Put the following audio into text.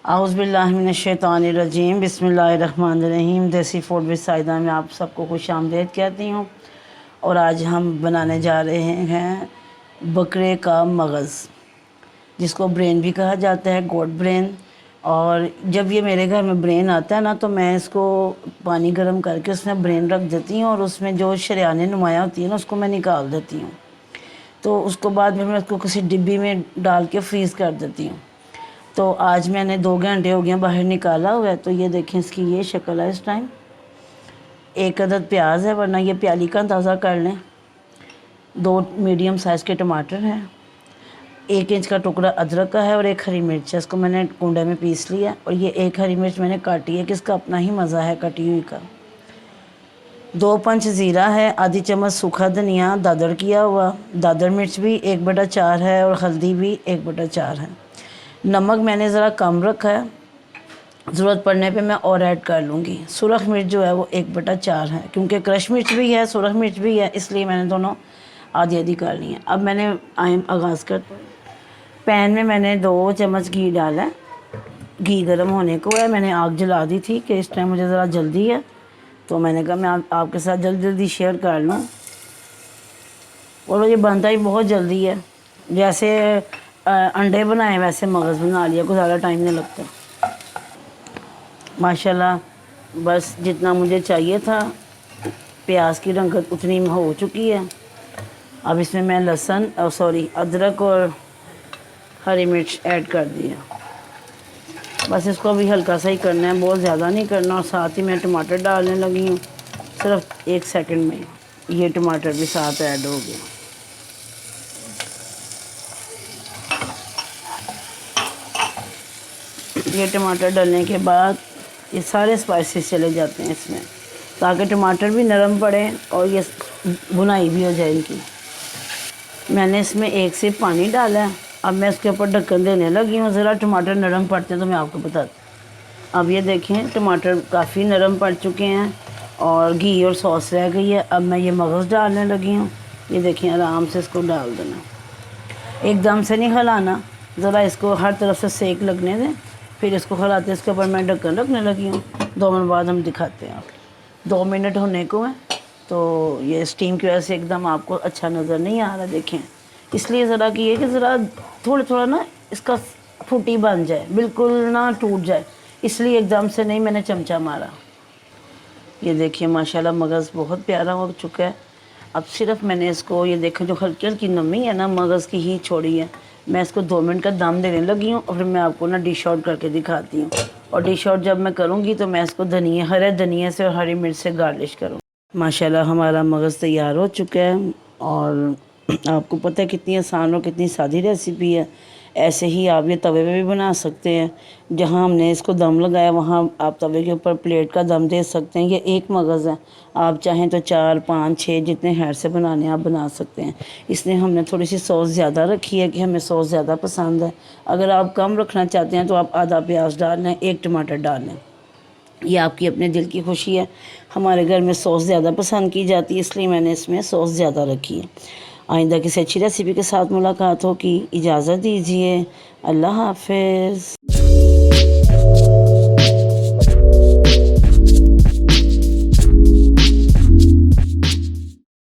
आउज़ुबिल्लाहिमिनश्शैतानिर्रजीम बिस्मिल्लाहिर्रहमानिर्रहीम। देसी food with Saida में आप सबको खुशामदीद कहती हूँ। और आज हम बनाने जा रहे हैं बकरे का मगज़, जिसको ब्रेन भी कहा जाता है, गोट ब्रेन। और जब ये मेरे घर में ब्रेन आता है ना, तो मैं इसको पानी गर्म करके उसमें ब्रेन रख देती हूँ और उसमें जो शरेआने नुमाया होती है ना, उसको मैं निकाल देती हूँ। तो उसको बाद में मैं उसको किसी डिब्बी में डाल के फ्रीज़ कर देती हूँ। तो आज मैंने 2 घंटे हो गए बाहर निकाला हुआ है। तो ये देखें, इसकी ये शक्ल है इस टाइम। एक अदद प्याज है, वरना ये प्याली का अंदाज़ा कर लें। 2 मीडियम साइज़ के टमाटर हैं, 1 इंच का टुकड़ा अदरक का है और 1 हरी मिर्च है। इसको मैंने कूंडे में पीस लिया। और ये 1 हरी मिर्च मैंने काटी है कि इसका अपना ही मज़ा है कटी हुई का। 2 पंच ज़ीरा है, आधी चम्मच सूखा धनिया दादड़ किया हुआ, दादड़ मिर्च भी 1/4 है और हल्दी भी 1/4 है। नमक मैंने ज़रा कम रखा है, ज़रूरत पड़ने पे मैं और ऐड कर लूँगी। सुरख मिर्च जो है वो 1/4 है, क्योंकि क्रश मिर्च भी है सुरख मिर्च भी है, इसलिए मैंने दोनों आधी आधी कर ली हैं। अब मैंने आगाज़ कर पैन में मैंने 2 चम्मच घी डाला है। घी गर्म होने को है। मैंने आग जला दी थी कि इस टाइम मुझे ज़रा जल्दी है, तो मैंने कहा मैं आपके साथ जल्दी शेयर कर लूँ। और ये बनता ही बहुत जल्दी है, जैसे अंडे बनाए वैसे मगज़ बना लिया, कोई ज़्यादा टाइम नहीं लगता माशाल्लाह। बस जितना मुझे चाहिए था, प्याज की रंगत उतनी हो चुकी है। अब इसमें मैं लहसुन अदरक और हरी मिर्च ऐड कर दिया। बस इसको भी हल्का सा ही करना है, बहुत ज़्यादा नहीं करना। और साथ ही मैं टमाटर डालने लगी हूँ, सिर्फ 1 सेकंड में ये टमाटर भी साथ ऐड हो गया। ये टमाटर डालने के बाद ये सारे स्पाइसेस चले जाते हैं इसमें, ताकि टमाटर भी नरम पड़े और ये भुनाई भी हो जाए इनकी। मैंने इसमें 1 सिप पानी डाला है। अब मैं इसके ऊपर ढक्कन देने लगी हूँ। ज़रा टमाटर नरम पड़ते हैं तो मैं आपको बताती हूँ। अब ये देखें, टमाटर काफ़ी नरम पड़ चुके हैं और घी और सॉस रह गई है। अब मैं ये मगज़ डालने लगी हूँ। ये देखें, आराम से इसको डाल देना, एकदम से नहीं हिलाना, ज़रा इसको हर तरफ से सेक लगने दें, फिर इसको हिलाते। इसके ऊपर मैं ढक्कन रखने लगी हूँ। 2 मिनट बाद हम दिखाते हैं आपको। 2 मिनट होने को हैं, तो ये स्टीम की वजह से एकदम आपको अच्छा नज़र नहीं आ रहा, देखें। इसलिए ज़रा कि ये कि ज़रा थोड़ा ना इसका फूटी बन जाए, बिल्कुल ना टूट जाए, इसलिए एकदम से नहीं मैंने चमचा मारा। ये देखिए माशाल्लाह मगज़ बहुत प्यारा हो चुका है। अब सिर्फ मैंने इसको, ये देखें, जो हल्की हल्की नमी है ना मगज़ की ही छोड़ी है। मैं इसको 2 मिनट का दम देने लगी हूँ और फिर मैं आपको ना डिश आउट करके दिखाती हूँ। और डिश आउट जब मैं करूँगी तो मैं इसको हरे धनिया से और हरी मिर्च से गार्निश करूँगी। माशाल्लाह हमारा मगज़ तैयार हो चुका है। और आपको पता है कितनी आसान और कितनी सादी रेसिपी है। ऐसे ही आप ये तवे पे भी बना सकते हैं। जहाँ हमने इसको दम लगाया वहाँ आप तवे के ऊपर प्लेट का दम दे सकते हैं। ये 1 मगज़ है, आप चाहें तो 4, 5, 6 जितने हैर से बनाने हैं आप बना सकते हैं। इसलिए हमने थोड़ी सी सॉस ज़्यादा रखी है कि हमें सॉस ज़्यादा पसंद है। अगर आप कम रखना चाहते हैं तो आप आधा प्याज डाल लें, 1 टमाटर डाल लें, ये आपकी अपने दिल की खुशी है। हमारे घर में सॉस ज़्यादा पसंद की जाती है, इसलिए मैंने इसमें सॉस ज़्यादा रखी है। आइंदा किसी अच्छी रेसिपी के साथ मुलाकात होगी। इजाज़त दीजिए, अल्लाह हाफ़िज़।